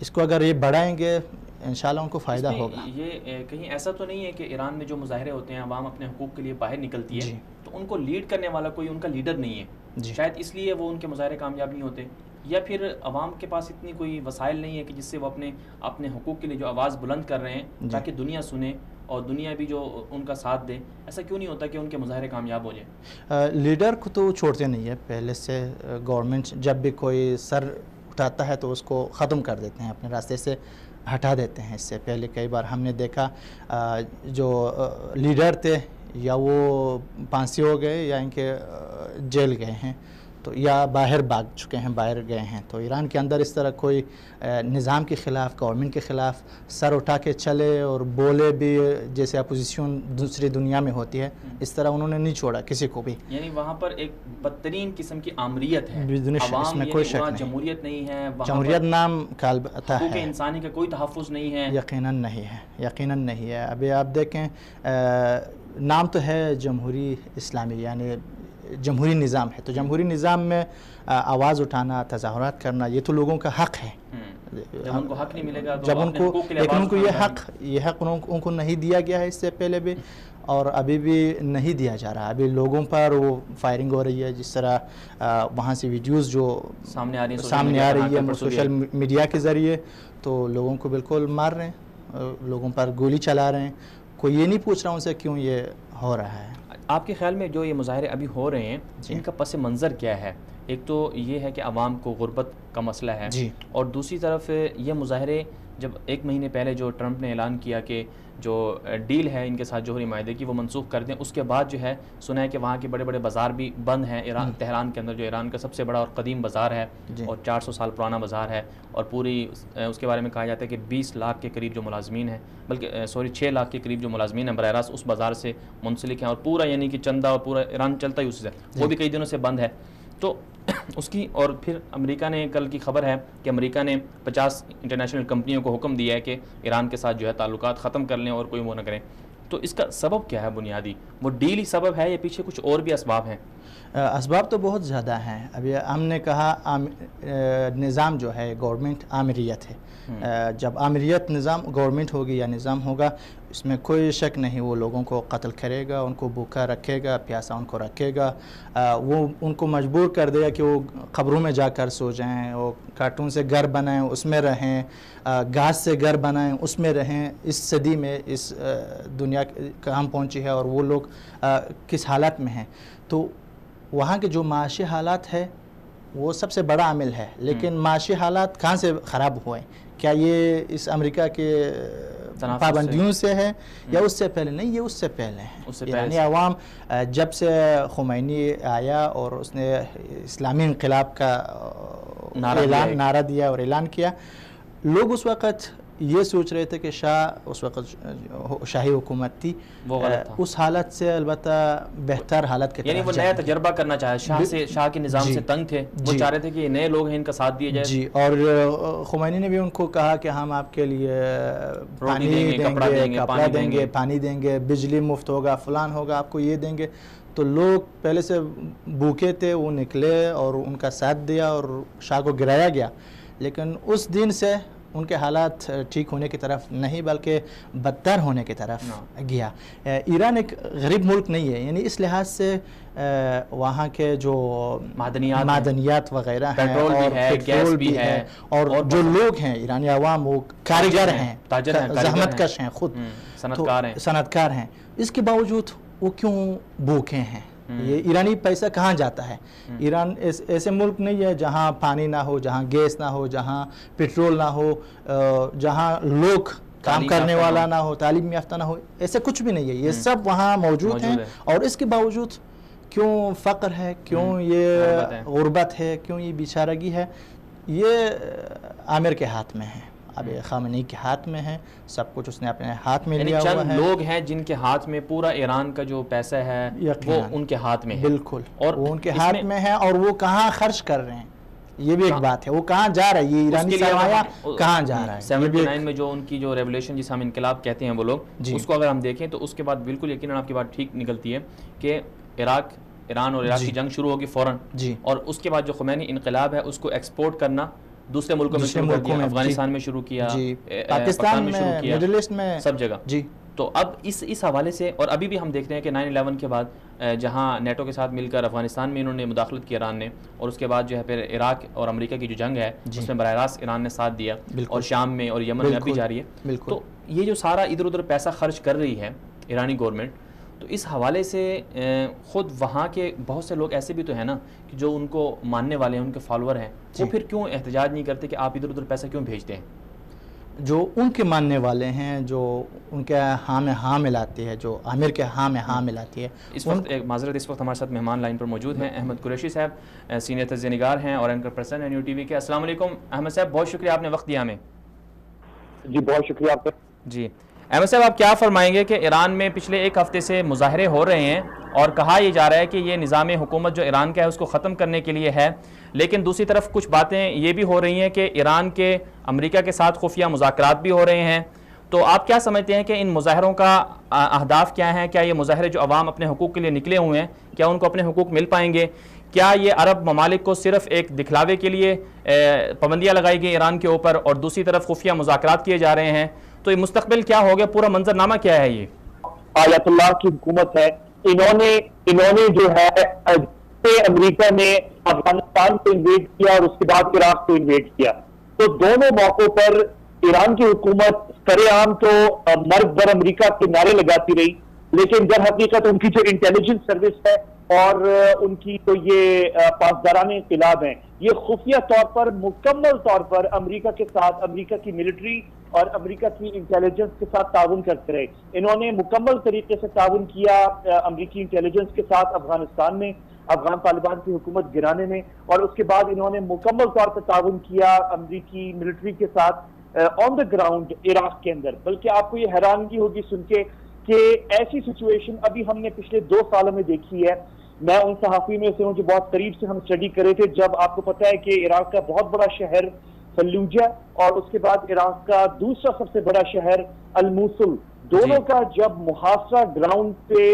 اس کو اگر یہ بڑھائیں گے انشاءاللہ ان کو فائدہ ہوگا. یہ کہیں ایسا تو نہیں ہے کہ ایران میں جو مظاہرے ہوتے ہیں عوام اپنے حقوق کے لیے باہر نکلتی ہے تو ان کو لیڈ کرنے والا کوئی ان کا لیڈر نہیں ہے, شاید اس لیے وہ ان کے مظاہرے کامیاب نہیں ہوتے, یا پھر عوام کے پاس اتنی کوئی وسائل نہیں ہے کہ جس سے وہ اپنے حقوق کے لیے جو آواز بلند کر رہے ہیں تاکہ دنیا سنے اور دنیا بھی جو ان کا ساتھ دے, ایسا کیوں نہیں ہوتا کہ ان کے مظاہرے کامیاب ہو جائیں؟ لیڈر کو تو چھوڑتے نہیں ہے پہلے سے. گورنمنٹ جب بھی کوئی سر اٹھاتا ہے تو اس کو ختم کر دیتے ہیں, اپنے راستے سے ہٹا دیتے ہیں. اس سے پہلے کئی بار ہم نے دیکھا جو لیڈر تھے یا وہ پھانسی ہو گئے یا ان کے جیل گئے ہیں تو یا باہر بھاگ چکے ہیں, باہر گئے ہیں. تو ایران کے اندر اس طرح کوئی نظام کے خلاف, گورنمنٹ کے خلاف سر اٹھا کے چلے اور بولے بھی جیسے اپوزیشن دوسری دنیا میں ہوتی ہے, اس طرح انہوں نے نہیں چھوڑا کسی کو بھی. یعنی وہاں پر ایک بدترین قسم کی آمریت ہے, اس میں کوئی شک نہیں, جمہوریت نہیں ہے, جمہوریت نام کا البتہ ہے, حقوق انسانی کا کوئی تحفظ نہیں ہے. یقیناً نہیں ہے, یقیناً نہیں ہے. ابھی آپ دیکھیں نام تو ہے جمہوری اسلامی, یعنی جمہوری نظام ہے, تو جمہوری نظام میں آواز اٹھانا, تظاہرات کرنا یہ تو لوگوں کا حق ہے. جب ان کو حق نہیں ملے گا جب ان کو, لیکن ان کو یہ حق ان کو نہیں دیا گیا ہے اس سے پہلے بھی, اور ابھی بھی نہیں دیا جا رہا. ابھی لوگوں پر وہ فائرنگ ہو رہی ہے, جس طرح وہاں سے ویڈیوز جو سامنے آ رہی ہے سوشل میڈیا کے ذریعے, تو لوگوں کو بالکل مار رہے ہیں, لوگوں پر گولی چلا رہے ہیں. کوئی یہ نہیں پوچھ رہا ان سے کیوں یہ ہو رہا ہے. آپ کے خیال میں جو یہ مظاہرے ابھی ہو رہے ہیں ان کا پس منظر کیا ہے؟ ایک تو یہ ہے کہ عوام کو غربت کا مسئلہ ہے, اور دوسری طرف یہ مظاہرے جب ایک مہینے پہلے جو ٹرمپ نے اعلان کیا کہ جو ڈیل ہے ان کے ساتھ جوہری معاہدے کی وہ منسوخ کر دیں, اس کے بعد جو ہے سنا ہے کہ وہاں کے بڑے بڑے بازار بھی بند ہیں. تہران کے اندر جو ایران کا سب سے بڑا اور قدیم بازار ہے اور 400 سال پرانا بازار ہے, اور پوری اس کے بارے میں کہا جاتا ہے کہ 20 لاکھ کے قریب جو ملازمین ہیں, بلکہ 6 لاکھ کے قریب جو ملازمین ہیں براہ راست اس بازار سے منسلک ہیں, اور پورا یعنی کہ چندہ اور پورا ایران چلتا ہی اس سے, وہ بھی کئی دنوں سے بند ہے. تو اس کی, اور پھر امریکہ نے, کل کی خبر ہے کہ امریکہ نے 50 انٹرنیشنل کمپنیوں کو حکم دیا ہے کہ ایران کے ساتھ جو ہے تعلقات ختم کر لیں اور کوئی وہ نہ کریں. تو اس کا سبب کیا ہے بنیادی؟ وہ ڈیل ہی سبب ہے یا پیچھے کچھ اور بھی اسباب ہیں؟ اسباب تو بہت زیادہ ہیں. ابھی ہم نے کہا نظام جو ہے گورنمنٹ آمریت ہے. جب آمریت نظام گورنمنٹ ہوگی یا نظام ہوگا, اس میں کوئی شک نہیں وہ لوگوں کو قتل کرے گا, ان کو بھوکا رکھے گا, پیاسا ان کو رکھے گا, وہ ان کو مجبور کر دے گا کہ وہ قبروں میں جا کر سو جائیں, وہ کارٹون سے گھر بنائیں اس میں رہیں, گھاس سے گھر بنائیں اس میں رہیں. اس صدی میں اس دنیا کہاں پہنچی ہے اور وہ لوگ کس حالت میں ہیں. تو وہاں کے جو معاشی حالات ہے وہ سب سے بڑا عامل ہے, لیکن معاشی حالات کہاں سے خراب ہوئے؟ کیا یہ اس امریکہ کے پابندیوں سے ہے یا اس سے پہلے؟ نہیں, یہ اس سے پہلے ہیں. یعنی عوام جب سے خمینی آیا اور اس نے اسلامی انقلاب کا نعرہ دیا اور اعلان کیا, لوگ اس وقت یہ سوچ رہے تھے کہ شاہ اس وقت شاہی حکومت تھی, وہ غلط تھا. اس حالت سے البتہ بہتر حالت کے یعنی وہ نیا تجربہ کرنا چاہے, شاہ کے نظام سے تنگ تھے, وہ چاہ رہے تھے کہ یہ نئے لوگ ہیں ان کا ساتھ دیا جائے. جی, اور خمینی نے بھی ان کو کہا کہ ہم آپ کے لیے پانی دیں گے, کپڑا دیں گے, پانی دیں گے, بجلی مفت ہوگا, فلان ہوگا, آپ کو یہ دیں گے. تو لوگ پہلے سے بھوکے تھے, وہ نکلے اور ان کا ساتھ دیا اور شاہ کو گرایا گیا. لیکن اس دن سے ان کے حالات ٹھیک ہونے کی طرف نہیں بلکہ بدتر ہونے کی طرف گیا. ایران ایک غریب ملک نہیں ہے, یعنی اس لحاظ سے وہاں کے جو معدنیات وغیرہ ہیں, پیٹرول بھی ہے, اور جو لوگ ہیں ایرانی عوام وہ کاریگر ہیں, زحمت کش ہیں, خود صنعت کار ہیں, اس کے باوجود وہ کیوں بھوکے ہیں؟ یہ ایرانی پیسہ کہاں جاتا ہے؟ ایران ایسے ملک نہیں ہے جہاں پانی نہ ہو, جہاں گیس نہ ہو, جہاں پیٹرول نہ ہو, جہاں لوگ کام کرنے والا نہ ہو, تعلیم یافتہ نہ ہو, ایسے کچھ بھی نہیں ہے. یہ سب وہاں موجود ہیں, اور اس کے باوجود کیوں فقر ہے, کیوں یہ غربت ہے, کیوں یہ بیچارگی ہے؟ یہ عامر کے ہاتھ میں ہے, اب خامنئی کے ہاتھ میں ہے, سب کچھ اس نے اپنے ہاتھ میں لیا ہوا ہے. چند لوگ ہیں جن کے ہاتھ میں پورا ایران کا جو پیسہ ہے وہ ان کے ہاتھ میں ہے. بالکل, اور وہ ان کے ہاتھ میں ہے, اور وہ کہاں خرچ کر رہے ہیں یہ بھی ایک بات ہے. وہ کہاں جا رہا ہے, یہ ایرانی سرمایہ کہاں جا رہا ہے؟ 79 میں جو ان کی جو ریولیوشن جسے ہم انقلاب کہتے ہیں وہ لوگ, اس کو اگر ہم دیکھیں تو اس کے بعد بالکل یقیناً آپ کی بات ٹھیک نکلتی ہے کہ ایران اور عراق کی جنگ شروع ہوگی فوراً, اور اس کے بعد جو خمینی انقلاب ہے اس کو ایکسپورٹ کرنا دوسرے ملکوں میں شروع کر دیا, افغانستان میں شروع کیا, پاکستان میں شروع کیا, مڈل ایسٹ میں, سب جگہ. جی تو اب اس حوالے سے, اور ابھی بھی ہم دیکھتے ہیں کہ 9/11 کے بعد جہاں نیٹو کے ساتھ مل کر افغانستان میں انہوں نے مداخلت کی ایران نے, اور اس کے بعد جو ہے پھر عراق اور امریکہ کی جو جنگ ہے اس میں براہ راست ایران نے ساتھ دیا, اور شام میں اور یمن میں اب بھی جاری ہے. تو یہ جو سارا ادھر ادھر پیسہ خرچ کر رہی ہے ایرانی گورنمنٹ, تو اس حوالے سے خود وہاں کے بہت سے لوگ ایسے بھی تو ہیں نا کہ جو ان کو ماننے والے ہیں, ان کے فالوور ہیں, وہ پھر کیوں احتجاج نہیں کرتے کہ آپ ادھر ادھر پیسہ کیوں بھیجتے ہیں؟ جو ان کے ماننے والے ہیں, جو ان کے ہاں میں ہاں ملاتی ہے, جو عامر کے ہاں میں ہاں ملاتی ہے. اس وقت ایک معذرت, اس وقت ہمارے ساتھ مہمان لائن پر موجود ہیں, احمد قریشی صاحب, سینئر تجزیہ نگار ہیں اور اینکر پرسن ہیں نیو ٹی وی کے. السلام علیکم احمد صاحب, بہت شکریہ آپ نے وقت دیا ہمیں. جی بہت شکریہ آپ کا. جی احمد صاحب, آپ کیا فرمائیں گے کہ ایران میں پچھلے ایک ہفتے سے مظاہرے ہو رہے ہیں اور کہا یہ جا رہا ہے کہ یہ نظام حکومت جو ایران کا ہے اس کو ختم کرنے کے لیے ہے, لیکن دوسری طرف کچھ باتیں یہ بھی ہو رہی ہیں کہ ایران کے امریکہ کے ساتھ خفیہ مذاکرات بھی ہو رہے ہیں. تو آپ کیا سمجھتے ہیں کہ ان مظاہروں کا اہداف کیا ہیں؟ کیا یہ مظاہرے جو عوام اپنے حقوق کے لیے نکلے ہوئے ہیں, کیا ان کو اپنے حقوق مل پائیں گے؟ کیا یہ عرب ممالک کو صرف ایک دکھلاوے کے لیے پابندیاں لگائی گئی ایران کے اوپر, اور دوسری طرف خفیہ مذاکرات کیے جا رہے ہیں؟ تو یہ مستقبل کیا ہوگا, پورا منظرنامہ کیا ہے؟ یہ آیت اللہ کی حکومت ہے. انہوں نے جو ہے امریکہ نے افغانستان کو انویڈ کیا اور اس کے بعد عراق کو انویڈ کیا, تو دونوں موقعوں پر ایران کی حکومت سر عام تو مرگ بر امریکہ کے نعرے لگاتی رہی, لیکن در حقیقت ان کی جو انٹیلیجنس سروس ہے اور ان کی تو یہ پاسداران انقلاب ہیں, یہ خفیہ طور پر مکمل طور پر امریکہ کے ساتھ, امریکہ کی ملٹری اور امریکہ کی انٹیلیجنس کے ساتھ تعاون کرتے رہے. انہوں نے مکمل طریقے سے تعاون کیا امریکی انٹیلیجنس کے ساتھ افغانستان میں, افغان طالبان کی حکومت گرانے میں, اور اس کے بعد انہوں نے مکمل طور پر تعاون کیا امریکی ملٹری کے ساتھ آن دا گراؤنڈ عراق کے اندر. بلکہ آپ کو یہ حیرانگی ہوگی سن کے کہ ایسی سچویشن ابھی ہم نے پچھلے 2 سالوں میں دیکھی ہے. میں ان صحافی میں سے ہوں جو بہت قریب سے ہم اسٹڈی کرے تھے, جب آپ کو پتا ہے کہ عراق کا بہت بڑا شہر فلوجہ اور اس کے بعد عراق کا دوسرا سب سے بڑا شہر الموصل, دونوں کا جب محاصرہ گراؤنڈ پہ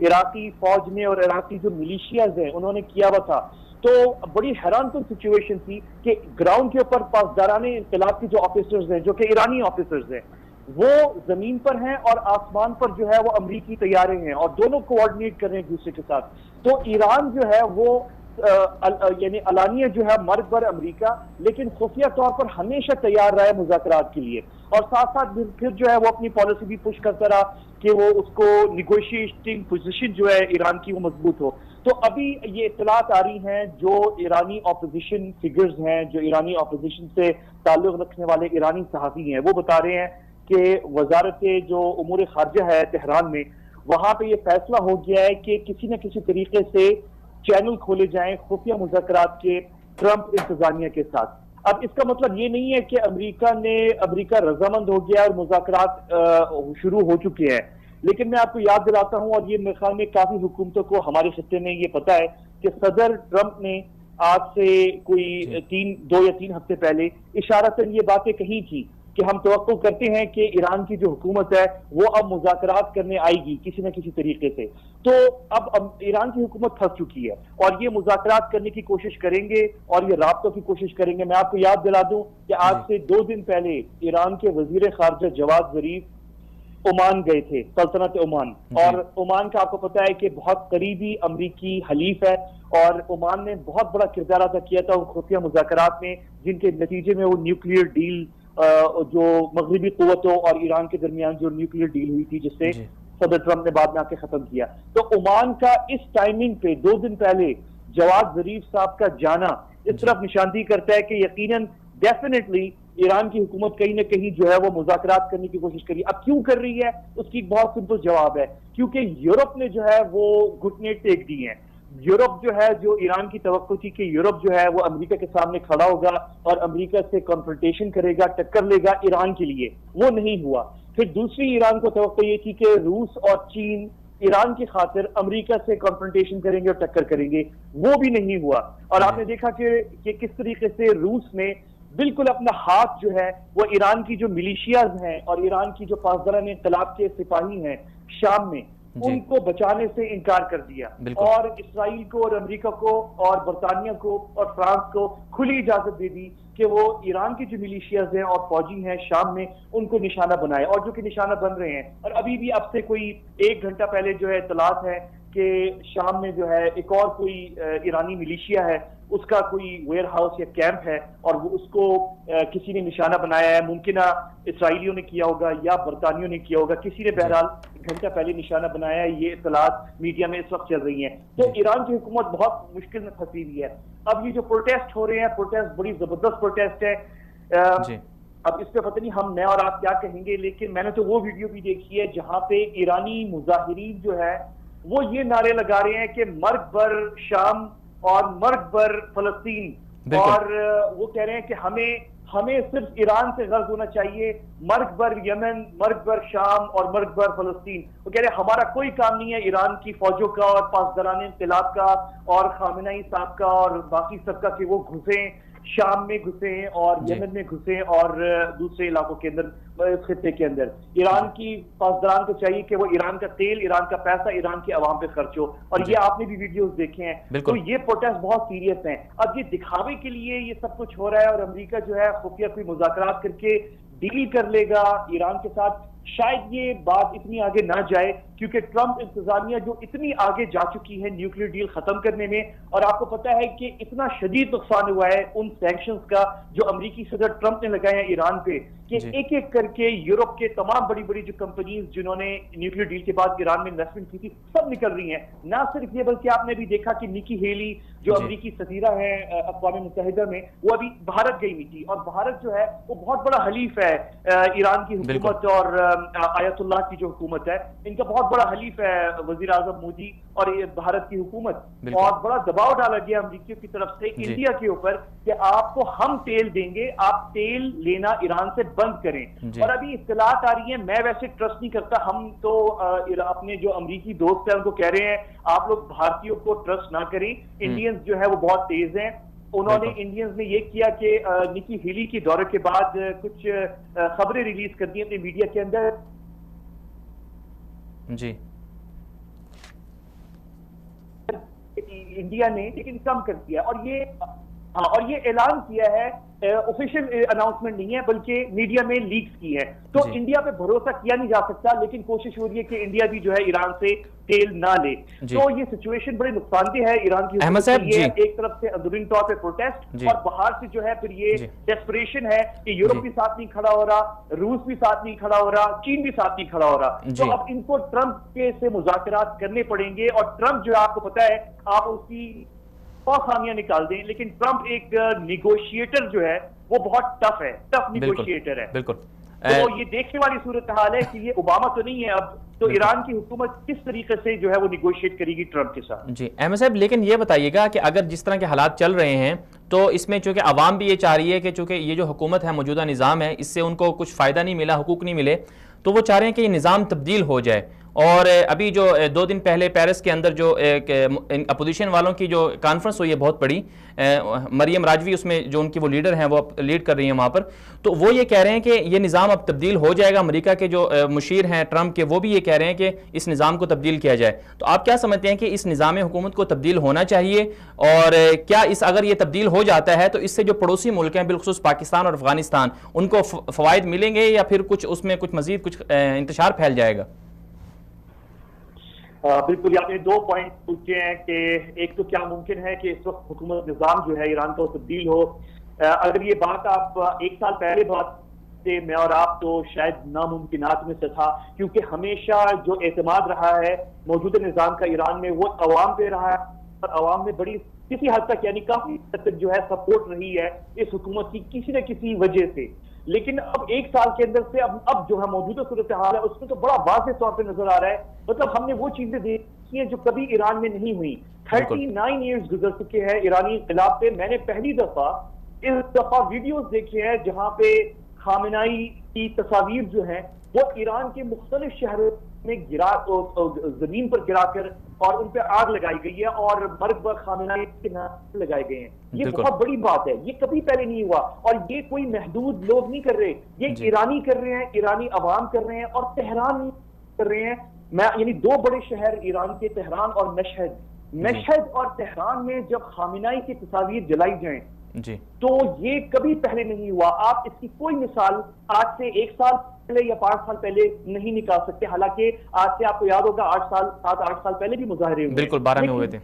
عراقی فوج نے اور عراقی جو ملیشیاز ہیں انہوں نے کیا ہوا تھا, تو بڑی حیران کن سچویشن تھی کہ گراؤنڈ کے اوپر پاسداران انقلاب کے جو آفیسرز ہیں, جو کہ ایرانی آفیسرز ہیں, وہ زمین پر ہیں اور آسمان پر جو ہے وہ امریکی طیارے ہیں, اور دونوں کوآرڈینیٹ کر رہے ہیں ایک دوسرے کے ساتھ. تو ایران جو ہے وہ یعنی علانیہ جو ہے مرگ بر امریکہ, لیکن خفیہ طور پر ہمیشہ تیار رہا ہے مذاکرات کے لیے, اور ساتھ ساتھ پھر جو ہے وہ اپنی پالیسی بھی پش کرتا رہا کہ وہ اس کو نیگوشیٹنگ پوزیشن جو ہے ایران کی وہ مضبوط ہو. تو ابھی یہ اطلاعات آ رہی ہیں جو ایرانی اپوزیشن فگرز ہیں, جو ایرانی اپوزیشن سے تعلق رکھنے والے ایرانی صحافی ہیں, وہ بتا رہے ہیں کہ وزارت جو امور خارجہ ہے تہران میں, وہاں پہ یہ فیصلہ ہو گیا ہے کہ کسی نہ کسی طریقے سے چینل کھولے جائیں خفیہ مذاکرات کے ٹرمپ انتظامیہ کے ساتھ. اب اس کا مطلب یہ نہیں ہے کہ امریکہ رضامند ہو گیا اور مذاکرات شروع ہو چکے ہیں, لیکن میں آپ کو یاد دلاتا ہوں, اور یہ میرے خیال میں کافی حکومتوں کو ہمارے خطے میں یہ پتا ہے, کہ صدر ٹرمپ نے آج سے کوئی 2 یا 3 ہفتے پہلے اشارتاً یہ باتیں کہی تھی کہ ہم توقع کرتے ہیں کہ ایران کی جو حکومت ہے وہ اب مذاکرات کرنے آئے گی کسی نہ کسی طریقے سے. تو اب ایران کی حکومت پھنس چکی ہے اور یہ مذاکرات کرنے کی کوشش کریں گے اور یہ رابطوں کی کوشش کریں گے. میں آپ کو یاد دلا دوں کہ آج سے 2 دن پہلے ایران کے وزیر خارجہ جواد ظریف عمان گئے تھے, سلطنت عمان, اور عمان کا آپ کو پتا ہے کہ بہت قریبی امریکی حلیف ہے, اور عمان نے بہت بڑا کردار ادا کیا تھا ان خفیہ مذاکرات میں, جن کے نتیجے میں وہ نیوکلیئر ڈیل جو مغربی قوتوں اور ایران کے درمیان جو نیوکلیئر ڈیل ہوئی تھی, جس سے صدر ٹرمپ نے بعد میں آ کے ختم کیا. تو عمان کا اس ٹائمنگ پہ 2 دن پہلے جواد ظریف صاحب کا جانا اس طرف نشاندہی کرتا ہے کہ یقیناً ڈیفینیٹلی ایران کی حکومت کہیں نہ کہیں جو ہے وہ مذاکرات کرنے کی کوشش کری. اب کیوں کر رہی ہے اس کی ایک بہت سمپل جواب ہے, کیونکہ یورپ نے جو ہے وہ گھٹنے ٹیک دی ہیں. یورپ جو ہے, جو ایران کی توقع تھی کہ یورپ جو ہے وہ امریکہ کے سامنے کھڑا ہوگا اور امریکہ سے کنفرنٹیشن کرے گا, ٹکر لے گا ایران کے لیے, وہ نہیں ہوا. پھر دوسری ایران کو توقع یہ تھی کہ روس اور چین ایران کی خاطر امریکہ سے کنفرنٹیشن کریں گے اور ٹکر کریں گے, وہ بھی نہیں ہوا. اور آپ نے دیکھا کہ کس طریقے سے روس نے بالکل اپنا ہاتھ جو ہے وہ ایران کی جو ملیشیاز ہیں اور ایران کی جو پاسداران انقلاب کے سپاہی ہیں شام میں, ان کو بچانے سے انکار کر دیا اور اسرائیل کو اور امریکہ کو اور برطانیہ کو اور فرانس کو کھلی اجازت دے دی کہ وہ ایران کی جو ملیشیاز ہیں اور فوجی ہیں شام میں ان کو نشانہ بنائے، اور جو کہ نشانہ بن رہے ہیں. اور ابھی بھی اب سے کوئی 1 گھنٹہ پہلے جو ہے اطلاعات ہے کہ شام میں جو ہے ایک اور کوئی ایرانی ملیشیا ہے، اس کا کوئی ویئر ہاؤس یا کیمپ ہے اور وہ اس کو کسی نے نشانہ بنایا ہے. ممکنہ اسرائیلیوں نے کیا ہوگا یا برطانیوں نے کیا ہوگا، کسی نے بہرحال 1 گھنٹہ پہلے نشانہ بنایا ہے. یہ اطلاعات میڈیا میں اس وقت چل رہی ہیں. تو ایران کی حکومت بہت مشکل میں پھنسی ہوئی ہے. اب یہ جو پروٹیسٹ ہو رہے ہیں، پروٹیسٹ بڑی زبردست پروٹیسٹ ہے. اب اس پہ پتہ نہیں ہم میں اور آپ کیا کہیں گے، لیکن میں نے تو وہ ویڈیو بھی دیکھی ہے جہاں پہ ایرانی مظاہرین جو ہے وہ یہ نعرے لگا رہے ہیں کہ مرگ بر شام اور مرگ بر فلسطین، اور وہ کہہ رہے ہیں کہ ہمیں صرف ایران سے غرض ہونا چاہیے، مرگ بر یمن، مرگ بر شام اور مرگ بر فلسطین. وہ کہہ رہے ہیں ہمارا کوئی کام نہیں ہے ایران کی فوجوں کا اور پاسداران انقلاب کا اور خامنہئی صاحب کا اور باقی سب کا کہ وہ گھسیں شام میں گھسیں اور یمن میں گھسیں اور دوسرے علاقوں کے اندر، خطے کے اندر. ایران کی پاسداران کو چاہیے کہ وہ ایران کا تیل، ایران کا پیسہ ایران کے عوام پہ خرچ ہو. اور یہ آپ نے بھی ویڈیوز دیکھے ہیں. تو یہ پروٹیسٹ بہت سیریس ہیں. اب یہ دکھاوے کے لیے یہ سب کچھ ہو رہا ہے اور امریکہ جو ہے خفیہ کوئی مذاکرات کر کے ڈیل کر لے گا ایران کے ساتھ. شاید یہ بات اتنی آگے نہ جائے کیونکہ ٹرمپ انتظامیہ جو اتنی آگے جا چکی ہے نیوکلیئر ڈیل ختم کرنے میں، اور آپ کو پتا ہے کہ اتنا شدید نقصان ہوا ہے ان سینکشنز کا جو امریکی صدر ٹرمپ نے لگائے ہیں ایران پہ، کہ ایک ایک کر کے یورپ کے تمام بڑی بڑی جو کمپنیز جنہوں نے نیوکلیئر ڈیل کے بعد ایران میں انویسٹمنٹ کی تھی سب نکل رہی ہیں. نہ صرف یہ بلکہ آپ نے بھی دیکھا کہ نکی ہیلی جو امریکی سفیرہ ہے اقوام متحدہ میں، وہ ابھی بھارت گئی ہوئی تھی. اور بھارت جو ہے وہ بہت بڑا حلیف ہے ایران کی حکومت اور آیت اللہ کی جو حکومت ہے، ان کا بہت بڑا حلیف ہے وزیر اعظم مودی اور بھارت کی حکومت. اور بڑا دباؤ ڈالا گیا امریکیوں کی طرف سے انڈیا کے اوپر کہ آپ کو ہم تیل دیں گے، آپ تیل لینا ایران سے بند کریں. اور ابھی اطلاعات آ رہی ہیں، میں ویسے ٹرسٹ نہیں کرتا، ہم تو اپنے جو امریکی دوست ہیں ان کو کہہ رہے ہیں آپ لوگ بھارتیوں کو ٹرسٹ نہ کریں. انڈینز جو ہے وہ بہت تیز ہیں. انہوں نے انڈینز نے یہ کیا کہ نکی ہیلی کے دورے کے بعد کچھ خبریں ریلیز کر دی اپنے میڈیا کے اندر. انڈیا نے لیکن کم کر دیا اور یہ اعلان کیا ہے، آفیشیل اناؤنسمنٹ نہیں ہے بلکہ میڈیا میں لیکس کی ہے. تو انڈیا پہ بھروسہ کیا نہیں جا سکتا، لیکن کوشش ہو رہی ہے کہ انڈیا بھی جو ہے ایران سے تیل نہ لے. تو یہ سچویشن بڑی نقصان دہ ہے ایران کی حکومت کے لیے. ایک طرف سے اندرونی طور پہ پروٹیسٹ اور باہر سے جو ہے پھر یہ ڈیسپریشن ہے کہ یورپ بھی ساتھ نہیں کھڑا ہو رہا، روس بھی ساتھ نہیں کھڑا ہو رہا، چین بھی ساتھ نہیں کھڑا ہو رہا. تو اب ان کو ٹرمپ کے سے مذاکرات کرنے پڑیں گے. اور ٹرمپ جو آپ کو پتا ہے، آپ اس کی خامیاں نکال دیں، لیکن ٹرمپ ایک نیگوشیٹر جو ہے وہ بہت ٹف ہے، ٹف نیگوشیٹر ہے. بالکل. تو یہ دیکھنے والی صورتحال ہے کہ یہ اوباما تو نہیں ہے اب، تو ایران کی حکومت کس طریقے سے جو ہے وہ نیگوشیٹ کرے گی ٹرمپ کے ساتھ. جی احمد صاحب، لیکن یہ بتائیے گا کہ اگر جس طرح کے حالات چل رہے ہیں تو اس میں چونکہ عوام بھی یہ چاہ رہی ہے کہ چونکہ یہ جو حکومت ہے، موجودہ نظام ہے، اس سے ان کو کچھ فائدہ نہیں ملا، حقوق نہیں ملے، تو وہ چاہ رہے ہیں کہ یہ نظام تبدیل ہو جائے. اور ابھی جو 2 دن پہلے پیرس کے اندر جو اپوزیشن والوں کی جو کانفرنس ہوئی ہے بہت بڑی، مریم راجوی اس میں جو ان کی وہ لیڈر ہیں وہ لیڈ کر رہی ہیں وہاں پر، تو وہ یہ کہہ رہے ہیں کہ یہ نظام اب تبدیل ہو جائے گا. امریکہ کے جو مشیر ہیں ٹرمپ کے، وہ بھی یہ کہہ رہے ہیں کہ اس نظام کو تبدیل کیا جائے. تو آپ کیا سمجھتے ہیں کہ اس نظام حکومت کو تبدیل ہونا چاہیے، اور کیا اگر یہ تبدیل ہو جاتا ہے تو اس سے جو پڑوسی ملک ہیں بالخصوص پاکستان اور افغانستان، ان کو فوائد ملیں گے یا پھر کچھ اس میں کچھ مزید کچھ انتشار پھیل جائے گا؟ بالکل، آپ نے 2 پوائنٹ پوچھے ہیں کہ ایک تو کیا ممکن ہے کہ اس وقت حکومت نظام جو ہے ایران کا تبدیل ہو. اگر یہ بات آپ 1 سال پہلے بات سے میں اور آپ تو شاید ناممکنات میں سے تھا، کیونکہ ہمیشہ جو اعتماد رہا ہے موجودہ نظام کا ایران میں وہ عوام پہ رہا ہے، اور عوام میں بڑی کسی حد تک یعنی کافی حد تک جو ہے سپورٹ رہی ہے اس حکومت کی کسی نہ کسی وجہ سے. لیکن اب 1 سال کے اندر سے اب جو ہے موجودہ صورتحال ہے اس میں تو بڑا واضح طور پہ نظر آ رہا ہے. مطلب ہم نے وہ چیزیں دیکھی ہیں جو کبھی ایران میں نہیں ہوئی. 39 ایئرز گزر چکے ہیں ایرانی انقلاب پہ. میں نے پہلی دفعہ ویڈیوز دیکھے ہیں جہاں پہ خامنہئی کی تصاویر جو ہیں وہ ایران کے مختلف شہروں میں زمین پر گرا کر اور ان پہ آگ لگائی گئی ہے اور مرگ بر خامنہئی کے نام لگائے گئے ہیں. یہ بہت بڑی بات ہے، یہ کبھی پہلے نہیں ہوا. اور یہ کوئی محدود لوگ نہیں کر رہے، یہ ایرانی کر رہے ہیں، ایرانی عوام کر رہے ہیں اور تہران کر رہے ہیں. یعنی دو بڑے شہر ایران کے، تہران اور مشہد اور تہران میں جب خامنائی کی تصاویر جلائی جائیں تو یہ کبھی پہلے نہیں ہوا. آپ اس کی کوئی مثال آج سے 1 سال پہلے یا 5 سال پہلے نہیں نکال سکتے. حالانکہ آج سے آپ کو یاد ہوگا 7-8 سال پہلے بھی مظاہرے ہوئے، بالکل 12 میں ہوئے تھے،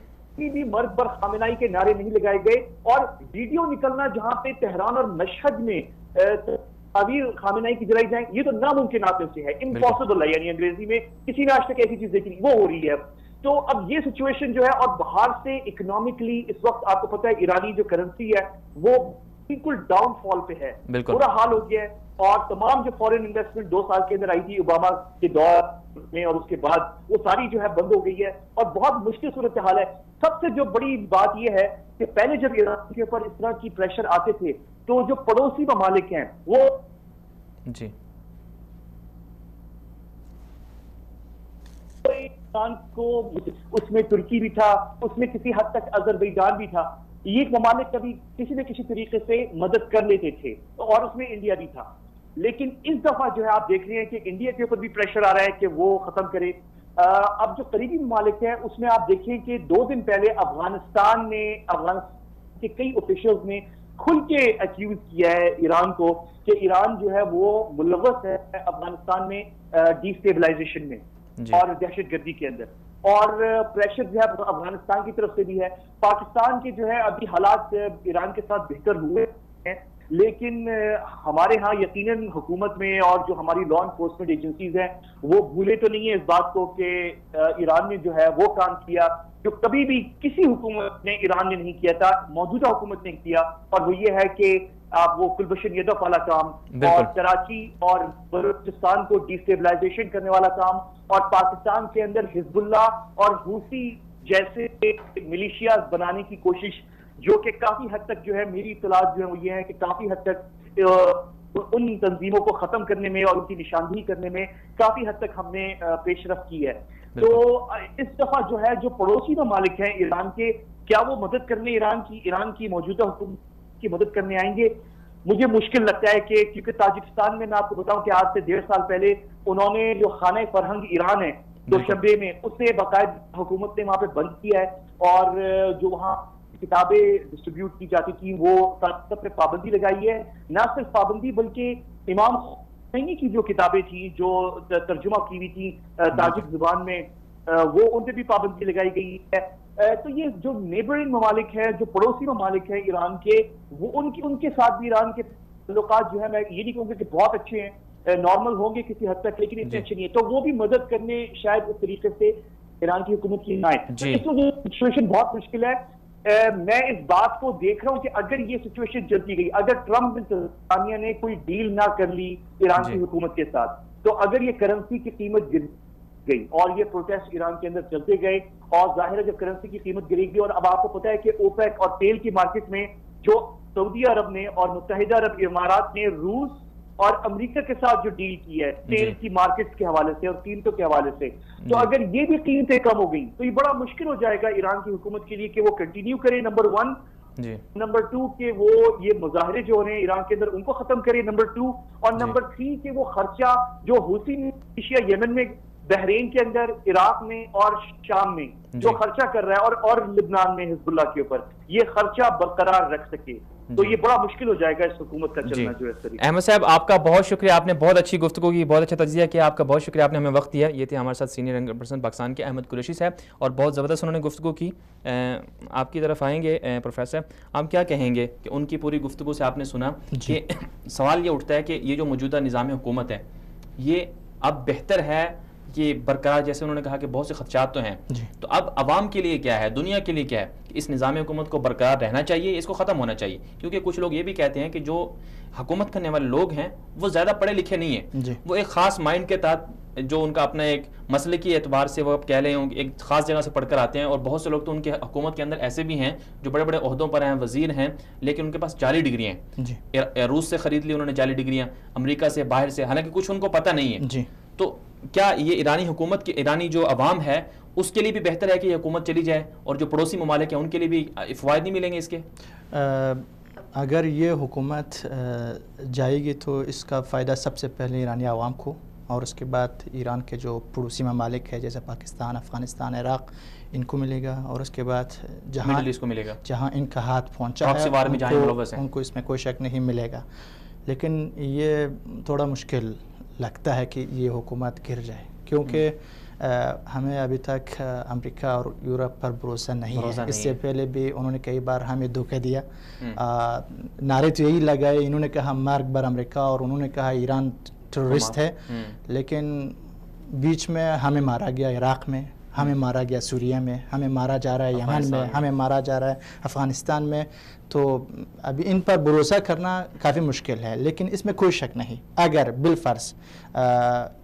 بھی مرگ پر خامنائی کے نعرے نہیں لگائے گئے. اور ویڈیو نکلنا جہاں پہ تہران اور مشہد میں تصاویر خامنائی کی جلائی جائیں، یہ تو ناممکنات میں سے ہے، امپاسبل ہے. یعنی انگریزی میں کسی نے آج تک ایسی چیز دیکھی وہ ہو رہی ہے. تو اب یہ سچویشن جو ہے، اور باہر سے اکنامکلی اس وقت آپ کو پتہ ہے ایرانی جو کرنسی ہے وہ بالکل ڈاؤن فال پہ ہے، برا حال ہو گیا ہے. اور تمام جو فورن انویسٹمنٹ 2 سال کے اندر آئی تھی اوباما کے دور میں اور اس کے بعد، وہ ساری جو ہے بند ہو گئی ہے اور بہت مشکل صورتحال ہے. سب سے جو بڑی بات یہ ہے کہ پہلے جب ایران کے اوپر اس طرح کی پریشر آتے تھے تو جو پڑوسی ممالک ہیں وہ کو، اس میں ترکی بھی تھا، اس میں کسی حد تک آذربائیجان بھی تھا، یہ ممالک کبھی کسی نہ کسی طریقے سے مدد کر لیتے تھے، اور اس میں انڈیا بھی تھا. لیکن اس دفعہ جو ہے آپ دیکھ رہے ہیں کہ انڈیا کے اوپر بھی پریشر آ رہا ہے کہ وہ ختم کرے. اب جو قریبی ممالک ہیں اس میں آپ دیکھیں کہ 2 دن پہلے افغانستان کے کئی آفیشلز نے کھل کے ایکیوز کیا ہے ایران کو کہ ایران جو ہے وہ ملوث ہے افغانستان میں ڈی اسٹیبلائزیشن میں اور دہشت گردی کے اندر. اور پریشر جو ہے افغانستان کی طرف سے بھی ہے. پاکستان کے جو ہے ابھی حالات ایران کے ساتھ بہتر ہوئے ہیں، لیکن ہمارے ہاں یقیناً حکومت میں اور جو ہماری لا انفورسمنٹ ایجنسیز ہیں وہ بھولے تو نہیں ہیں اس بات کو کہ ایران نے جو ہے وہ کام کیا جو کبھی بھی کسی حکومت نے ایران نے نہیں kya تھا، موجودہ حکومت نے کیا، اور وہ یہ ہے کہ آپ وہ کلبھشن یدف والا کام اور کراچی اور بلوچستان کو ڈی اسٹیبلائزیشن کرنے والا کام، اور پاکستان کے اندر حزب اللہ اور حوثی جیسے ملیشیاز بنانے کی کوشش، جو کہ کافی حد تک جو ہے میری اطلاعات جو ہے وہ یہ ہے کہ کافی حد تک ان تنظیموں کو ختم کرنے میں اور ان کی نشاندہی کرنے میں کافی حد تک ہم نے پیش رفت کی ہے. تو اس دفعہ جو ہے جو پڑوسی ممالک ہیں ایران کے، کیا وہ مدد کرنے ایران کی موجودہ حکومت کی مدد کرنے آئیں گے؟ مجھے مشکل لگتا ہے کہ کیونکہ تاجکستان میں آپ کو بتاؤں کہ آج سے 1.5 سال پہلے انہوں نے جو خانہ فرہنگ ایران ہے دوشنبے میں، اسے باقاعدہ حکومت نے وہاں پہ بند کیا ہے، اور جو وہاں کتابیں ڈسٹریبیوٹ کی جاتی تھی وہ سب پہ پابندی لگائی ہے. نہ صرف پابندی بلکہ امام خمینی کی جو کتابیں تھیں جو ترجمہ کی ہوئی تھی تاجک زبان میں، وہ ان پہ بھی پابندی لگائی گئی ہے. تو یہ جو نیبرنگ ممالک ہیں، جو پڑوسی ممالک ہیں ایران کے، وہ ان کے ساتھ بھی ایران کے تعلقات جو ہے میں یہ نہیں کہوں گا کہ بہت اچھے ہیں، نارمل ہوں گے کسی حد تک، لیکن اتنے اچھے نہیں ہیں. تو وہ بھی مدد کرنے شاید اس طریقے سے ایران کی حکومت کی نہ آئے. اس وقت سچویشن بہت مشکل ہے. میں اس بات کو دیکھ رہا ہوں کہ اگر یہ سچویشن چلتی گئی، اگر ٹرمپ انتظامیہ نے کوئی ڈیل نہ کر لی ایران کی حکومت کے ساتھ، تو اگر یہ کرنسی کی قیمت گر گئی اور یہ پروٹیسٹ ایران کے اندر چلتے گئے، اور ظاہر ہے جب کرنسی کی قیمت گرے گی، اور اب آپ کو پتا ہے کہ اوپیک اور تیل کی مارکیٹ میں جو سعودی عرب نے اور متحدہ عرب امارات نے روس اور امریکہ کے ساتھ جو ڈیل کی ہے تیل کی مارکیٹ کے حوالے سے اور قیمتوں کے حوالے سے، تو اگر یہ بھی قیمتیں کم ہو گئی تو یہ بڑا مشکل ہو جائے گا ایران کی حکومت کے لیے کہ وہ کنٹینیو کرے، نمبر 1. نمبر 2 کہ وہ یہ مظاہرے جو ہو رہے ہیں ایران کے اندر ان کو ختم کرے، نمبر 2. اور نمبر 3 کہ وہ خرچہ جو حوثی ملیشیا یمن میں، بحرین کے اندر، عراق میں اور شام میں جو خرچہ کر رہا ہے اور لبنان میں حزب اللہ کے اوپر، یہ خرچہ برقرار رکھ سکے، تو یہ بڑا مشکل ہو جائے گا اس حکومت کا چلنا جو ہے. احمد صاحب آپ کا بہت شکریہ، آپ نے بہت اچھی گفتگو کی، بہت اچھا تجزیہ کیا، آپ کا بہت شکریہ، آپ نے ہمیں وقت دیا. یہ تھے ہمارے ساتھ سینئر رینکر پرسن پاکستان کے احمد قریشی صاحب، اور بہت زبردست انہوں نے گفتگو کی. آپ کی طرف آئیں گے پروفیسر، آپ کیا کہیں گے کہ ان کی پوری گفتگو سے آپ نے سنا کہ سوال یہ اٹھتا ہے کہ یہ جو موجودہ نظام حکومت ہے یہ اب بہتر ہے کہ برقرار، جیسے انہوں نے کہا کہ بہت سے خدشات تو ہیں، تو اب عوام کے لیے کیا ہے، دنیا کے لیے کیا ہے کہ اس نظام حکومت کو برقرار رہنا چاہیے، اس کو ختم ہونا چاہیے؟ کیونکہ کچھ لوگ یہ بھی کہتے ہیں کہ جو حکومت کرنے والے لوگ ہیں وہ زیادہ پڑھے لکھے نہیں ہیں، وہ ایک خاص مائنڈ کے تحت جو ان کا اپنا ایک مسلکی اعتبار سے وہ کہہ لیں ایک خاص جگہ سے پڑھ کر آتے ہیں، اور بہت سے لوگ تو ان کے حکومت کے اندر ایسے بھی ہیں جو بڑے بڑے عہدوں پر ہیں، وزیر ہیں، لیکن ان کے پاس جعلی ڈگریاں ہیں. روس سے خرید لی انہوں نے جعلی ڈگریاں، امریکہ سے، باہر سے، حالانکہ کچھ ان کو پتہ نہیں ہے. تو کیا یہ ایرانی حکومت کی، ایرانی جو عوام ہے اس کے لیے بھی بہتر ہے کہ یہ حکومت چلی جائے، اور جو پڑوسی ممالک ہیں ان کے لیے بھی فوائد نہیں ملیں گے اس کے؟ اگر یہ حکومت جائے گی تو اس کا فائدہ سب سے پہلے ایرانی عوام کو اور اس کے بعد ایران کے جو پڑوسی ممالک ہے جیسے پاکستان، افغانستان، عراق، ان کو ملے گا، اور اس کے بعد جہاں مڈل ایسٹ کو ملے گا، جہاں ان کا ہاتھ پہنچا پراکسی وار میں جہاں ملوث ہیں ان کو اس میں کوئی شک نہیں ملے گا. لیکن یہ تھوڑا مشکل لگتا ہے کہ یہ حکومت گر جائے، کیونکہ ہمیں ابھی تک امریکہ اور یورپ پر بھروسہ نہیں ہے. اس سے پہلے بھی انہوں نے کئی بار ہمیں دھوکہ دیا، نعرے تو یہی لگائے، انہوں نے کہا مرگ بر امریکہ، اور انہوں نے کہا ایران ٹیررسٹ ہے، لیکن بیچ میں ہمیں مارا گیا عراق میں، ہمیں مارا گیا سوریہ میں، ہمیں مارا جا رہا ہے یمن میں، ہمیں مارا جا رہا ہے افغانستان میں. تو ابھی ان پر بھروسہ کرنا کافی مشکل ہے. لیکن اس میں کوئی شک نہیں، اگر بالفرض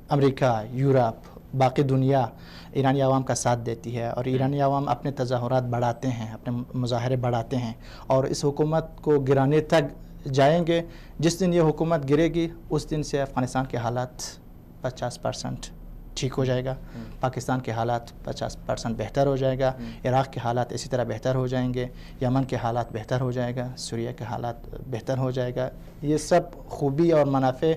امریکہ، یورپ، باقی دنیا ایرانی عوام کا ساتھ دیتی ہے، اور ایرانی عوام اپنے تظاہرات بڑھاتے ہیں، اپنے مظاہرے بڑھاتے ہیں، اور اس حکومت کو گرانے تک جائیں گے، جس دن یہ حکومت گرے گی اس دن سے افغانستان کے حالات 50% ٹھیک ہو جائے گا، پاکستان کے حالات 50% بہتر ہو جائے گا، عراق کے حالات اسی طرح بہتر ہو جائیں گے، یمن کے حالات بہتر ہو جائے گا، سوریہ کے حالات بہتر ہو جائے گا. یہ سب خوبی اور منافع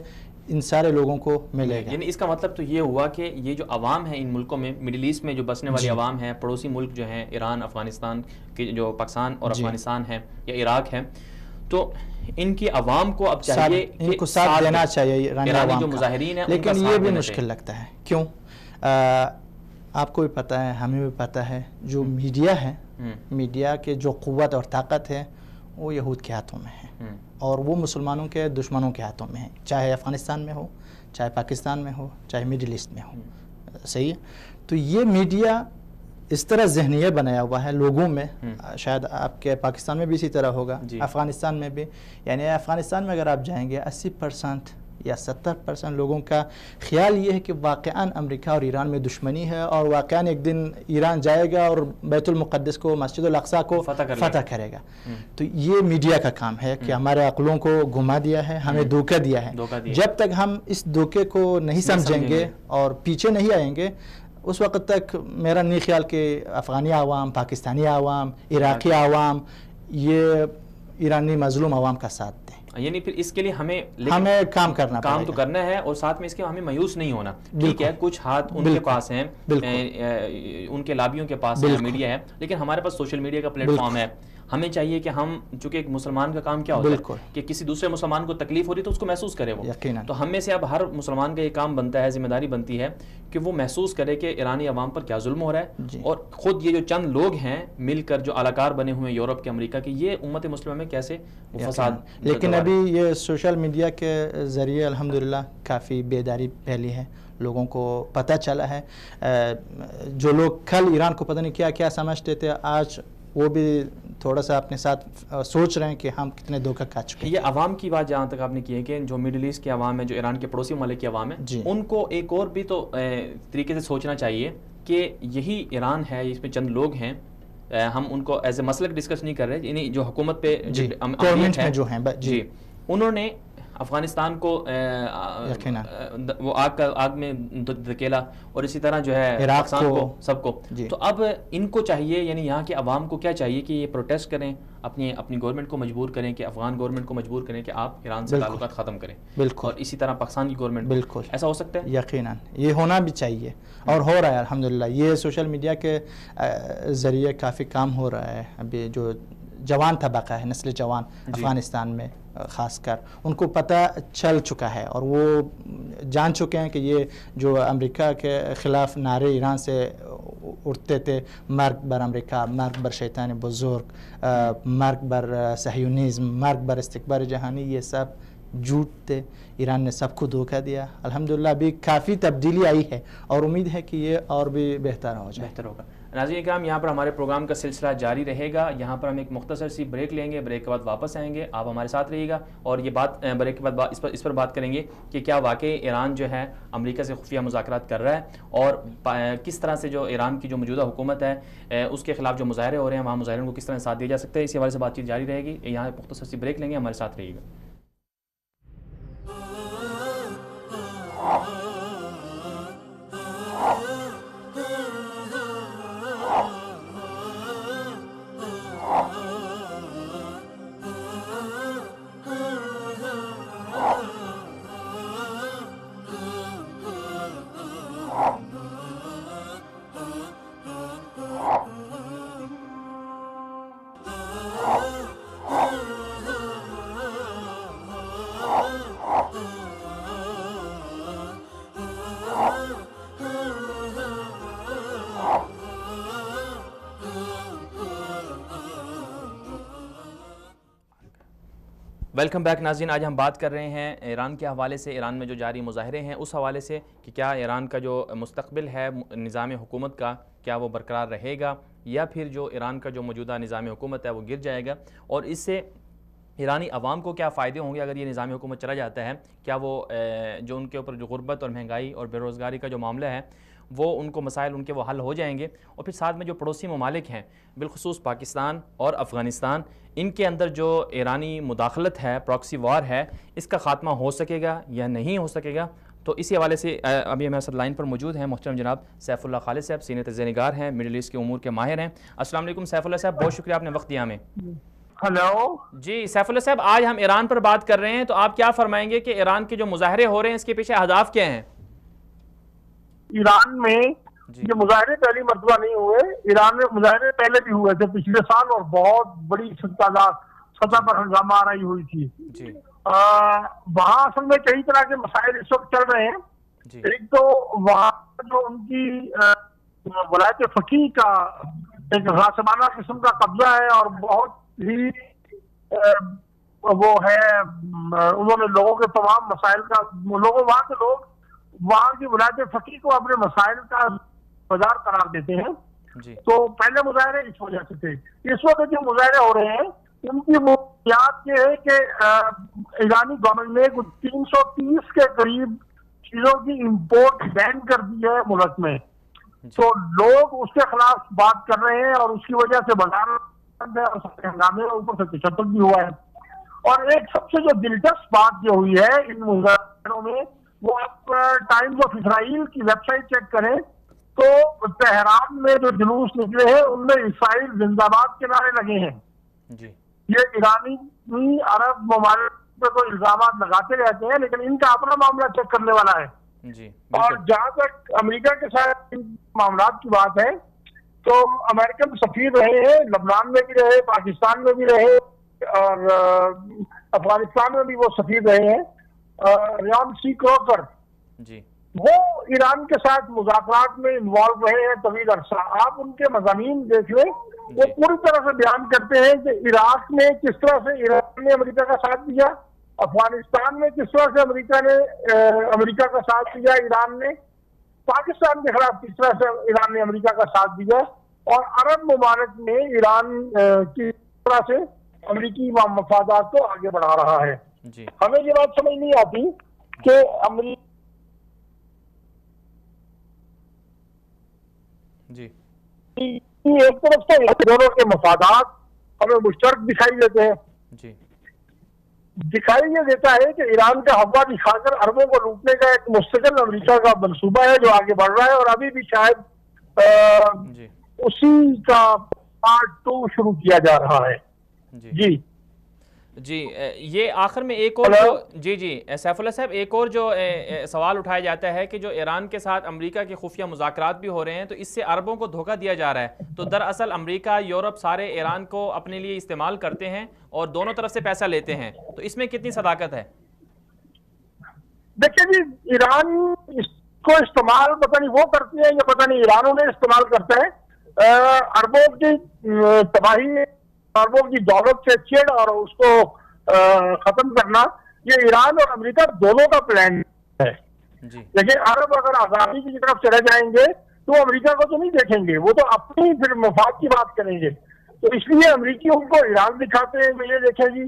ان سارے لوگوں کو ملے گا. یعنی اس کا مطلب تو یہ ہوا کہ یہ جو عوام ہے ان ملکوں میں، مڈل ایسٹ میں جو بسنے والی عوام ہے، پڑوسی ملک جو ہیں ایران، افغانستان کے جو پاکستان اور افغانستان ہے یا عراق ہے، تو ان کی عوام کو اب چاہیے ان کو ساتھ دینا چاہیے ایرانی جو مظاہرین ہیں. لیکن یہ بھی مشکل لگتا ہے. کیوں؟ آپ کو بھی پتہ ہے، ہمیں بھی پتہ ہے، جو میڈیا ہے، میڈیا کے جو قوت اور طاقت ہے وہ یہود کے ہاتھوں میں ہے، اور وہ مسلمانوں کے دشمنوں کے ہاتھوں میں ہے، چاہے افغانستان میں ہو، چاہے پاکستان میں ہو، چاہے مڈل ایسٹ میں ہو. صحیح ہے؟ تو یہ میڈیا اس طرح ذہنیت بنایا ہوا ہے لوگوں میں، شاید آپ کے پاکستان میں بھی اسی طرح ہوگا، افغانستان میں بھی. یعنی افغانستان میں اگر آپ جائیں گے 80% یا 70% لوگوں کا خیال یہ ہے کہ واقعاً امریکہ اور ایران میں دشمنی ہے، اور واقعاً ایک دن ایران جائے گا اور بیت المقدس کو، مسجد الاقصیٰ کو فتح کرے گا. تو یہ میڈیا کا کام ہے کہ ہمارے عقلوں کو گھما دیا ہے، ہمیں دھوکہ دیا ہے. جب تک ہم اس دھوکے کو نہیں سمجھیں گے اور پیچھے نہیں آئیں گے، اس وقت تک میرا نہیں خیال کہ افغانی عوام، پاکستانی عوام، عراقی عوام یہ ایرانی مظلوم عوام کا ساتھ دیں. یعنی پھر اس کے لیے ہمیں کام تو کرنا ہے، اور ساتھ میں اس کے ہمیں مایوس نہیں ہونا. ٹھیک ہے، کچھ ہاتھ ان کے پاس ہیں، ان کے لابیوں کے پاس میڈیا ہے، لیکن ہمارے پاس سوشل میڈیا کا پلیٹ فارم ہے. ہمیں چاہیے کہ ہم، چونکہ ایک مسلمان کا کام کیا ہوتا ہے کہ کسی دوسرے مسلمان کو تکلیف ہو رہی ہے تو اس کو محسوس کرے وہ. تو ہم میں سے اب ہر مسلمان کا یہ کام بنتا ہے، ذمہ داری بنتی ہے کہ وہ محسوس کرے کہ ایرانی عوام پر کیا ظلم ہو رہا ہے، اور خود یہ جو چند لوگ ہیں مل کر جو اعلیٰ بنے ہوئے ہیں یورپ کے، امریکہ کے، یہ امت مسلمہ میں کیسے فساد. لیکن ابھی یہ سوشل میڈیا کے ذریعے الحمدللہ کافی بیداری پھیلی ہے، لوگوں کو پتہ چلا ہے. جو لوگ کل ایران کو پتہ نہیں کیا کیا سمجھتے تھے، آج وہ بھی تھوڑا سا اپنے ساتھ سوچ رہے ہیں کہ ہم کتنے دھوکہ کھا چکے ہیں. یہ عوام کی بات جہاں تک آپ نے کی ہے کہ جو مڈل ایسٹ کے عوام ہے، جو ایران کے پڑوسی ممالک کے عوام ہیں، ان کو ایک اور بھی تو طریقے سے سوچنا چاہیے کہ یہی ایران ہے، اس میں چند لوگ ہیں، ہم ان کو ایز اے مسلک ڈسکس نہیں کر رہے، یعنی جو حکومت پہ گورنمنٹ ہے جو ہیں، انہوں نے افغانستان کو وہ آگ میں دھکیلا، اور اسی طرح جو ہے پاکستان کو، سب کو. تو اب ان کو چاہیے، یعنی یہاں کے عوام کو کیا چاہیے کہ یہ پروٹیسٹ کریں، اپنی گورنمنٹ کو مجبور کریں، کہ افغان گورنمنٹ کو مجبور کریں کہ آپ ایران سے تعلقات ختم کریں. اور اسی طرح پاکستان کی گورنمنٹ. بالکل ایسا ہو سکتا ہے، یقیناً یہ ہونا بھی چاہیے، اور ہو رہا ہے الحمدللہ. یہ سوشل میڈیا کے ذریعے کافی کام ہو رہا ہے. ابھی جو جوان طبقہ ہے، نسل جوان افغانستان میں خاص کر، ان کو پتہ چل چکا ہے، اور وہ جان چکے ہیں کہ یہ جو امریکہ کے خلاف نعرے ایران سے اٹھتے تھے، مرگ بر امریکہ، مرگ بر شیطان بزرگ، مرگ بر صہیونیزم، مرگ بر استکبار جہانی، یہ سب جھوٹ تھے. ایران نے سب کو دھوکہ دیا. الحمدللہ ابھی کافی تبدیلی آئی ہے، اور امید ہے کہ یہ اور بھی بہتر ہو جائے. بہتر ہوگا. ناظرین اکرام، یہاں پر ہمارے پروگرام کا سلسلہ جاری رہے گا. یہاں پر ہم ایک مختصر سی بریک لیں گے، بریک کے بعد واپس آئیں گے. آپ ہمارے ساتھ رہیے گا، اور یہ بات بریک کے بعد اس پر بات کریں گے کہ کیا واقعی ایران جو ہے امریکہ سے خفیہ مذاکرات کر رہا ہے، اور کس طرح سے جو ایران کی جو موجودہ حکومت ہے اس کے خلاف جو مظاہرے ہو رہے ہیں، وہاں مظاہرین کو کس طرح ساتھ دیا جا سکتا ہے. اسی حوالے سے بات چیت جاری رہے گی. یہاں مختصر سی بریک لیں گے، ہمارے ساتھ رہیے گا. ویلکم بیک ناظرین، آج ہم بات کر رہے ہیں ایران کے حوالے سے، ایران میں جو جاری مظاہرے ہیں اس حوالے سے کہ کیا ایران کا جو مستقبل ہے نظام حکومت کا کیا وہ برقرار رہے گا یا پھر جو ایران کا جو موجودہ نظام حکومت ہے وہ گر جائے گا، اور اس سے ایرانی عوام کو کیا فائدے ہوں گے اگر یہ نظام حکومت چلا جاتا ہے، کیا وہ جو ان کے اوپر جو غربت اور مہنگائی اور بے روزگاری کا جو معاملہ ہے وہ ان کو مسائل ان کے وہ حل ہو جائیں گے، اور پھر ساتھ میں جو پڑوسی ممالک ہیں بالخصوص پاکستان اور افغانستان، ان کے اندر جو ایرانی مداخلت ہے، پراکسی وار ہے، اس کا خاتمہ ہو سکے گا یا نہیں ہو سکے گا۔ تو اسی حوالے سے ابھی ہمارے ساتھ لائن پر موجود ہیں محترم جناب سیف اللہ خالد صاحب، سینئر تجزیہ نگار ہیں، مڈل ایسٹ کے امور کے ماہر ہیں۔ السلام علیکم سیف اللہ صاحب، بہت شکریہ آپ نے وقت دیا ہمیں۔ ہلو جی سیف اللہ صاحب، آج ہم ایران پر بات کر رہے ہیں، تو آپ کیا فرمائیں گے کہ ایران کے جو مظاہرے ہو رہے ہیں اس کے پیچھے اہداف کیا ہیں؟ ایران میں یہ مظاہرے پہلی مرتبہ نہیں ہوئے، ایران میں مظاہرے پہلے بھی ہوئے تھے پچھلے سال، اور بہت بڑی سطح پر ہنگامہ آرائی ہوئی تھی۔ وہاں اصل میں کئی طرح کے مسائل اس وقت چل رہے ہیں۔ ایک تو وہاں جو ان کی ولایت فقیہ کا ایک غاصبانہ قسم کا قبضہ ہے، اور بہت ہی وہ ہے، انہوں نے لوگوں کے تمام مسائل کا، وہاں کے لوگ وہاں کی ولایت فقیہ کو اپنے مسائل کا بازار قرار دیتے ہیں۔ تو پہلے مظاہرے اس وجہ سے تھے۔ اس وقت جو مظاہرے ہو رہے ہیں ان کی بنیاد یہ ہے کہ ایرانی گورنمنٹ نے کچھ 330 کے قریب چیزوں کی امپورٹ بین کر دی ہے ملک میں، تو لوگ اس کے خلاف بات کر رہے ہیں، اور اس کی وجہ سے بازار ہنگامے اوپر سے تشدد بھی ہوا ہے۔ اور ایک سب سے جو دلچسپ بات جو ہوئی ہے ان مظاہروں میں، وہ آپ ٹائمز آف اسرائیل کی ویب سائٹ چیک کریں تو تہران میں جو جلوس نکلے ہیں ان میں اسرائیل زندہ باد کے نعرے لگے ہیں۔ یہ ایرانی عرب ممالک پہ تو الزامات لگاتے رہتے ہیں، لیکن ان کا اپنا معاملہ چیک کرنے والا ہے۔ اور جہاں تک امریکہ کے ساتھ ان معاملات کی بات ہے تو امریکن سفیر رہے ہیں، لبنان میں بھی رہے، پاکستان میں بھی رہے، اور افغانستان میں بھی وہ سفیر رہے ہیں، ریان سی کروکر، وہ ایران کے ساتھ مذاکرات میں انوالو رہے ہیں طویل عرصہ۔ آپ ان کے مضامین دیکھ لیں، وہ پوری طرح سے بیان کرتے ہیں کہ عراق میں کس طرح سے ایران نے امریکہ کا ساتھ دیا، افغانستان میں کس طرح سے امریکہ کا ساتھ دیا ایران نے، پاکستان کے خلاف کس طرح سے ایران نے امریکہ کا ساتھ دیا، اور عرب ممالک میں ایران کس طرح سے امریکی مفادات کو آگے بڑھا رہا ہے۔ ہمیں یہ بات سمجھ نہیں آتی کہ ایک طرف سے دونوں کے مفادات ہمیں مشترک دکھائی دیتے ہیں، دکھائی یہ دیتا ہے کہ ایران کا ہوا دکھا کر عربوں کو لوٹنے کا ایک مستقل امریکہ کا منصوبہ ہے جو آگے بڑھ رہا ہے، اور ابھی بھی شاید اسی کا پارٹ 2 شروع کیا جا رہا ہے۔ جی یہ آخر میں ایک اور جی سیف اللہ صاحب، ایک اور جو سوال اٹھایا جاتا ہے کہ جو ایران کے ساتھ امریکہ کے خفیہ مذاکرات بھی ہو رہے ہیں، تو اس سے عربوں کو دھوکہ دیا جا رہا ہے، تو دراصل امریکہ، یورپ سارے ایران کو اپنے لیے استعمال کرتے ہیں اور دونوں طرف سے پیسہ لیتے ہیں، تو اس میں کتنی صداقت ہے؟ دیکھیں جی، ایران اس کو استعمال پتہ نہیں وہ کرتی ہے یا پتہ نہیں ایران انہیں استعمال کرتا ہے۔ عربوں کی تباہی، عربوں کی دولت سے چڑ اور اس کو ختم کرنا، یہ ایران اور امریکہ دونوں کا پلان ہے۔ لیکن عرب اگر آزادی کی طرف چلے جائیں گے تو امریکہ کو تو نہیں دیکھیں گے، وہ تو اپنی پھر مفاد کی بات کریں گے۔ تو اس لیے امریکی ان کو ایران دکھاتے ہیں کہ یہ دیکھیں جی،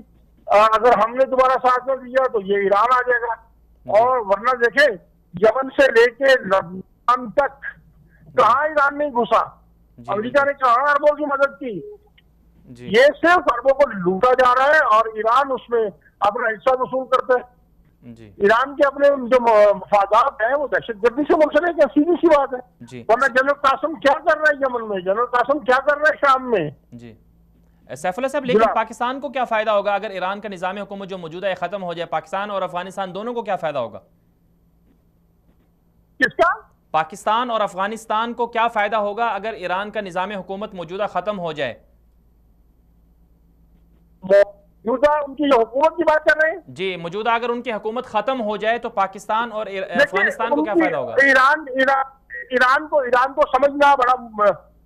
اگر ہم نے دوبارہ ساتھ نہ دیا تو یہ ایران آ جائے گا، اور ورنہ دیکھیں یمن سے لے کے لبنان تک کہاں ایران نہیں گھسا، امریکہ نے کہاں عربوں کی مدد کی۔ یہ صرف عربوں کو لوٹا جا رہا ہے اور ایران اس میں اپنا حصہ وصول کرتا ہے۔ ایران کے اپنے جو مفادات ہیں وہ دہشت گردی سے منسلک ہے، سیدھی سی بات ہے۔ ورنہ جنرل قاسم کیا کر رہا ہے یمن میں، جنرل قاسم کیا کر رہا ہے شام میں؟ سیف اللہ صاحب، لیکن پاکستان کو کیا فائدہ ہوگا اگر ایران کا نظام حکومت جو موجودہ ہے ختم ہو جائے؟ پاکستان اور افغانستان دونوں کو کیا فائدہ ہوگا؟ کس کا؟ پاکستان اور افغانستان کو کیا فائدہ ہوگا اگر ایران کا نظام حکومت موجودہ ختم ہو جائے؟ موجودہ ان کی جو حکومت کی بات کر رہے ہیں؟ جی، موجودہ اگر ان کی حکومت ختم ہو جائے تو پاکستان اور افغانستان کو کیا فائدہ ہوگا؟ ایران کو سمجھنا بڑا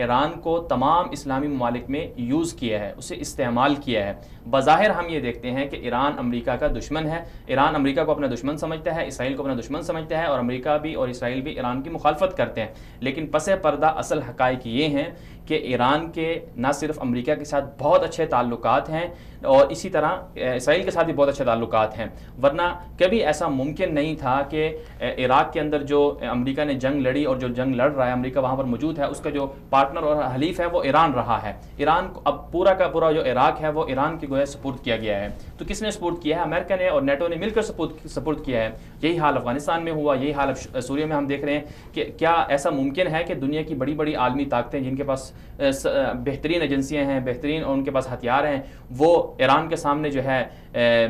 ایران کو تمام اسلامی ممالک میں یوز کیا ہے، اسے استعمال کیا ہے۔ بظاہر ہم یہ دیکھتے ہیں کہ ایران امریکہ کا دشمن ہے، ایران امریکہ کو اپنا دشمن سمجھتا ہے، اسرائیل کو اپنا دشمن سمجھتا ہے، اور امریکہ بھی اور اسرائیل بھی ایران کی مخالفت کرتے ہیں۔ لیکن پس پردہ اصل حقائق یہ ہیں کہ ایران کے نہ صرف امریکہ کے ساتھ بہت اچھے تعلقات ہیں اور اسی طرح اسرائیل کے ساتھ بھی بہت اچھے تعلقات ہیں، ورنہ کبھی ایسا ممکن نہیں تھا کہ عراق کے اندر جو امریکہ نے جنگ لڑی اور جو جنگ لڑ رہا ہے امریکہ وہاں پر موجود ہے، اس کا جو پارٹنر اور حلیف ہے وہ ایران رہا ہے۔ ایران کو اب پورا کا پورا جو عراق ہے وہ ایران کی گویا سپورٹ کیا گیا ہے۔ تو کس نے سپورٹ کیا ہے؟ امریکہ نے اور نیٹو نے مل کر سپورٹ کیا ہے۔ یہی حال افغانستان میں ہوا، یہی حال سوریہ میں ہم دیکھ رہے ہیں کہ کیا ایسا ممکن ہے کہ دنیا کی بڑی بڑی عالمی طاقتیں جن کے پاس بہترین ایجنسیاں ہیں، بہترین اور ان کے پاس ہتھیار ہیں، وہ ایران کے سامنے جو ہے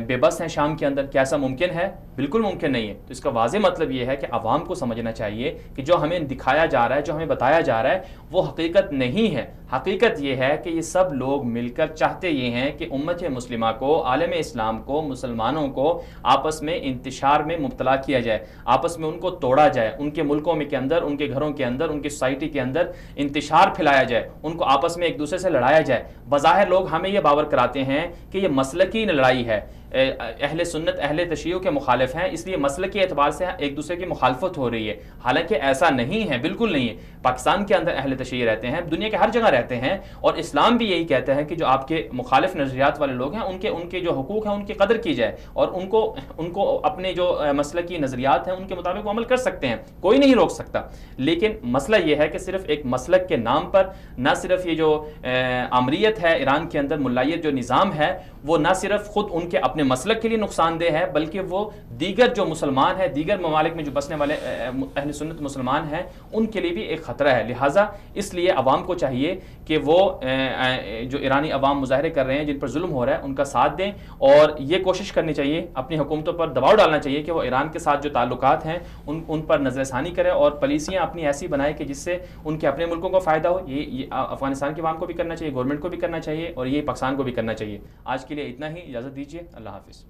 بے بس ہیں شام کے اندر؟ کیا ایسا ممکن ہے؟ بالکل ممکن نہیں ہے۔ تو اس کا واضح مطلب یہ ہے کہ عوام کو سمجھنا چاہیے کہ جو ہمیں دکھایا جا رہا ہے، جو ہمیں بتایا جا رہا ہے، وہ حقیقت نہیں ہے۔ حقیقت یہ ہے کہ یہ سب لوگ مل کر چاہتے یہ ہیں کہ امت مسلمہ کو، عالم اسلام کو، مسلمانوں کو آپس میں انتشار میں مبتلا کیا جائے، آپس میں ان کو توڑا جائے، ان کے ملکوں میں کے اندر، ان کے گھروں کے اندر، ان کی سوسائٹی کے اندر انتشار پھیلایا جائے، ان کو آپس میں ایک دوسرے سے لڑایا جائے۔ بظاہر لوگ ہمیں یہ باور کراتے ہیں کہ یہ مسلکی لڑائی ہے، اہل سنت اہل تشیع کے مخالف ہیں، اس لیے مسلک کے اعتبار سے ایک دوسرے کی مخالفت ہو رہی ہے، حالانکہ ایسا نہیں ہے، بالکل نہیں ہے۔ پاکستان کے اندر اہل تشیع رہتے ہیں، دنیا کے ہر جگہ رہتے ہیں، اور اسلام بھی یہی کہتا ہے کہ جو آپ کے مخالف نظریات والے لوگ ہیں ان کے جو حقوق ہیں ان کی قدر کی جائے، اور ان کو اپنے جو مسلکی نظریات ہیں ان کے مطابق وہ عمل کر سکتے ہیں، کوئی نہیں روک سکتا۔ لیکن مسئلہ یہ ہے کہ صرف ایک مسلک کے نام پر نہ صرف یہ جو آمریت ہے ایران کے اندر، ملائیت جو نظام ہے، وہ نہ صرف خود ان کے اپنے مسلک کے لیے نقصان دہ ہے، بلکہ وہ دیگر جو مسلمان ہیں، دیگر ممالک میں جو بسنے والے اہل سنت مسلمان ہیں، ان کے لیے بھی ایک خطرہ ہے۔ لہٰذا اس لیے عوام کو چاہیے کہ وہ جو ایرانی عوام مظاہرے کر رہے ہیں، جن پر ظلم ہو رہا ہے، ان کا ساتھ دیں، اور یہ کوشش کرنی چاہیے، اپنی حکومتوں پر دباؤ ڈالنا چاہیے کہ وہ ایران کے ساتھ جو تعلقات ہیں ان پر نظر ثانی کرے، اور پالیسیاں اپنی ایسی بنائے کہ جس سے ان کے اپنے ملکوں کو فائدہ ہو۔ یہ افغانستان کے عوام کو بھی کرنا چاہیے، گورنمنٹ کو بھی کرنا چاہیے، اور یہ پاکستان کو بھی کرنا چاہیے۔ آج کے لیے اتنا ہی، اجازت دیجیے، اللہ حافظ۔